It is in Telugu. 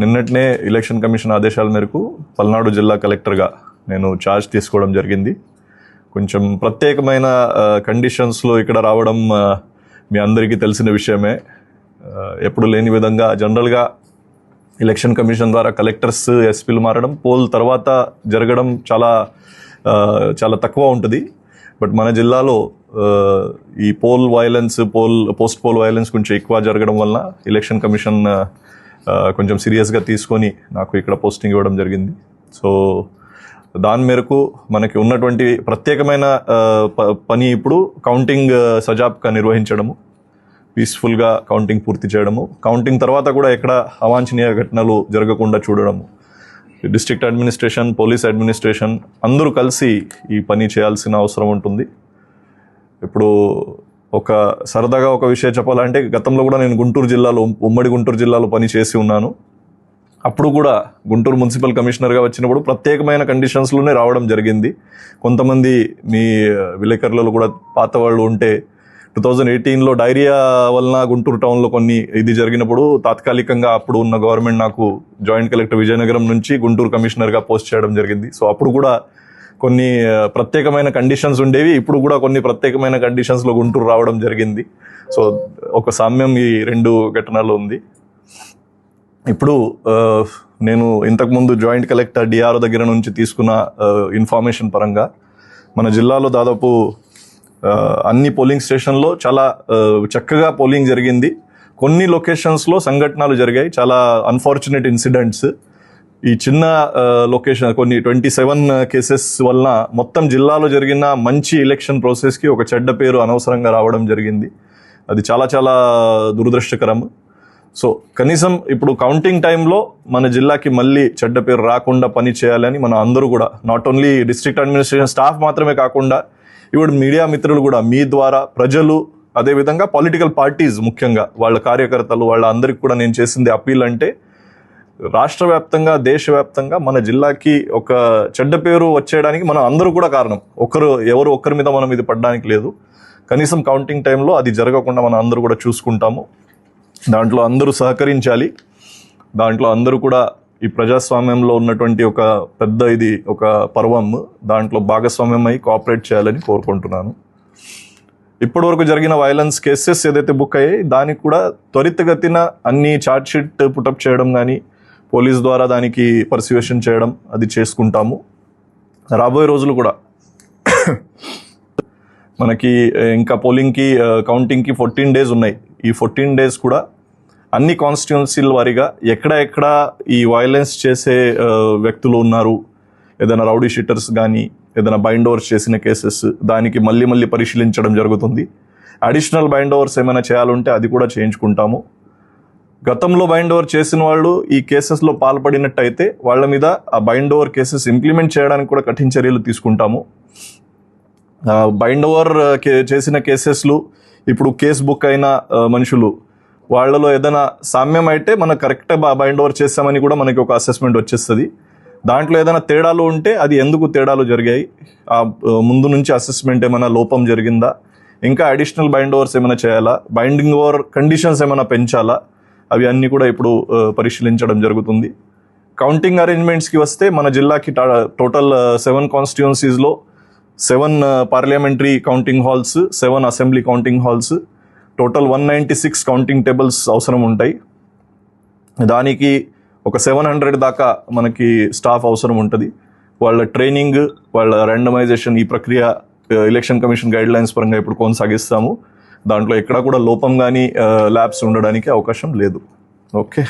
నిన్నటినే ఎలక్షన్ కమిషన్ ఆదేశాల మేరకు పల్నాడు జిల్లా కలెక్టర్గా నేను ఛార్జ్ తీసుకోవడం జరిగింది. కొంచెం ప్రత్యేకమైన కండిషన్స్లో ఇక్కడ రావడం మీ అందరికీ తెలిసిన విషయమే. ఎప్పుడు లేని విధంగా జనరల్గా ఎలక్షన్ కమిషన్ ద్వారా కలెక్టర్స్ ఎస్పీలు మారడం పోల్ తర్వాత జరగడం చాలా తక్కువ ఉంటుంది. బట్ మన జిల్లాలో ఈ పోస్ట్ పోల్ వైలెన్స్ కొంచెం ఎక్కువ జరగడం వల్ల ఎలక్షన్ కమిషన్ కొంచెం సీరియస్గా తీసుకొని నాకు ఇక్కడ పోస్టింగ్ ఇవ్వడం జరిగింది. సో దాని మేరకు మనకి ఉన్నటువంటి ప్రత్యేకమైన పని ఇప్పుడు కౌంటింగ్ సజాబ్గా నిర్వహించడము, పీస్ఫుల్గా కౌంటింగ్ పూర్తి చేయడము, కౌంటింగ్ తర్వాత కూడా ఎక్కడ అవాంఛనీయ ఘటనలు జరగకుండా చూడడము. డిస్ట్రిక్ట్ అడ్మినిస్ట్రేషన్, పోలీస్ అడ్మినిస్ట్రేషన్ అందరూ కలిసి ఈ పని చేయాల్సిన అవసరం ఉంటుంది. ఇప్పుడు సరదాగా ఒక విషయం చెప్పాలంటే, గతంలో కూడా నేను ఉమ్మడి గుంటూరు జిల్లాలో పని చేసి ఉన్నాను. అప్పుడు కూడా గుంటూరు మున్సిపల్ కమిషనర్గా వచ్చినప్పుడు ప్రత్యేకమైన కండిషన్స్లోనే రావడం జరిగింది. కొంతమంది మీ విలేకరులలో కూడా పాత వాళ్ళు ఉంటే 2018లో డైరియా వలన గుంటూరు టౌన్లో ఇది జరిగినప్పుడు తాత్కాలికంగా అప్పుడు ఉన్న గవర్నమెంట్ నాకు జాయింట్ కలెక్టర్ విజయనగరం నుంచి గుంటూరు కమిషనర్గా పోస్ట్ చేయడం జరిగింది. సో అప్పుడు కూడా కొన్ని ప్రత్యేకమైన కండిషన్స్ ఉండేవి. ఇప్పుడు కూడా కొన్ని ప్రత్యేకమైన కండిషన్స్లో గుంటూరు రావడం జరిగింది. సో ఒక సామ్యం ఈ రెండు ఘటనలో ఉంది. ఇప్పుడు నేను ఇంతకుముందు జాయింట్ కలెక్టర్ డిఆర్ఓ దగ్గర నుంచి తీసుకున్న ఇన్ఫర్మేషన్ పరంగా మన జిల్లాలో దాదాపు అన్ని పోలింగ్ స్టేషన్లో చాలా చక్కగా పోలింగ్ జరిగింది. కొన్ని లొకేషన్స్లో సంఘటనలు జరిగాయి, చాలా అన్ఫార్చునేట్ ఇన్సిడెంట్స్. ఈ చిన్న లొకేషన్ కొన్ని 27 కేసెస్ వలన మొత్తం జిల్లాలో జరిగిన మంచి ఎలక్షన్ ప్రాసెస్కి ఒక చెడ్డ పేరు అనవసరంగా రావడం జరిగింది. అది చాలా దురదృష్టకరం. సో కనీసం ఇప్పుడు కౌంటింగ్ టైంలో మన జిల్లాకి మళ్ళీ చెడ్డ పేరు రాకుండా పని చేయాలని మన అందరూ కూడా, not only district administration staff మాత్రమే కాకుండా ఇప్పుడు మీడియా మిత్రులు కూడా మీ ద్వారా ప్రజలు, అదేవిధంగా పొలిటికల్ పార్టీస్, ముఖ్యంగా వాళ్ళ కార్యకర్తలు, వాళ్ళ అందరికి కూడా నేను చేసింది అప్పీల్ అంటే, రాష్ట్ర వ్యాప్తంగా దేశవ్యాప్తంగా మన జిల్లాకి ఒక చెడ్డ పేరు వచ్చేయడానికి మనం అందరూ కూడా కారణం. ఎవరు ఒక్కరి మీద మనం ఇది పడడానికి లేదు. కనీసం కౌంటింగ్ టైంలో అది జరగకుండా మనం అందరూ కూడా చూసుకుంటాము. దాంట్లో అందరూ సహకరించాలి. దాంట్లో అందరూ కూడా ఈ ప్రజాస్వామ్యంలో ఉన్నటువంటి ఒక పర్వం, దాంట్లో భాగస్వామ్యం అయి కోఆపరేట్ చేయాలని కోరుకుంటున్నాను. ఇప్పటివరకు జరిగిన వైలెన్స్ కేసెస్ ఏదైతే బుక్ అయ్యాయి దానికి కూడా త్వరితగతిన అన్ని ఛార్జ్ షీట్ పుటప్ చేయడం కానీ, పోలీస్ ద్వారా దానికి పర్సివేషన్ చేయడం అది చేసుకుంటాము. రాబోయే రోజులు కూడా మనకి ఇంకా పోలింగ్కి కౌంటింగ్కి 14 days ఉన్నాయి. ఈ 14 days కూడా అన్ని కాన్స్టిట్యున్సీల వారీగా ఎక్కడ ఈ వైలెన్స్ చేసే వ్యక్తులు ఉన్నారు, ఏదైనా రౌడీ షీటర్స్ కానీ ఏదైనా బైండ్ ఓవర్స్ చేసిన కేసెస్, దానికి మళ్ళీ పరిశీలించడం జరుగుతుంది. అడిషనల్ బైండ్ ఓవర్స్ ఏమైనా చేయాలంటే అది కూడా చేయించుకుంటాము. గతంలో బైండ్ ఓవర్ చేసిన వాళ్ళు ఈ కేసెస్లో పాల్పడినట్టయితే వాళ్ళ మీద ఆ బైండ్ ఓవర్ కేసెస్ ఇంప్లిమెంట్ చేయడానికి కూడా కఠిన చర్యలు తీసుకుంటాము. బైండ్ ఓవర్ చేసిన కేసెస్లు ఇప్పుడు కేసు బుక్ అయిన మనుషులు వాళ్ళలో ఏదైనా సామ్యం అయితే మనం కరెక్ట్గా బైండ్ ఓవర్ చేస్తామని కూడా మనకి ఒక అసెస్మెంట్ వచ్చేస్తుంది. దాంట్లో ఏదైనా తేడాలు ఉంటే అది ఎందుకు తేడాలు జరిగాయి, ఆ ముందు నుంచి అసెస్మెంట్ ఏమైనా లోపం జరిగిందా, ఇంకా అడిషనల్ బైండ్ ఓవర్స్ ఏమైనా చేయాలా, బైండింగ్ ఓవర్ కండిషన్స్ ఏమైనా పెంచాలా, అవి అన్నీ కూడా ఇప్పుడు పరిశీలించడం జరుగుతుంది. కౌంటింగ్ అరేంజ్మెంట్స్కి వస్తే మన జిల్లాకి total 7 కాన్స్టిట్యున్సీస్లో 7 parliamentary counting halls, 7 assembly counting halls, total 196 counting tables అవసరం ఉంటాయి. దానికి ఒక 700 దాకా మనకి స్టాఫ్ అవసరం ఉంటుంది. వాళ్ళ ట్రైనింగ్, వాళ్ళ ర్యాండమైజేషన్, ఈ ప్రక్రియ ఎలక్షన్ కమిషన్ గైడ్ లైన్స్ పరంగా ఇప్పుడు కొనసాగిస్తాము. దాంట్లో ఎక్కడా కూడా లోపం కానీ ల్యాబ్స్ ఉండడానికి అవకాశం లేదు. ఓకే.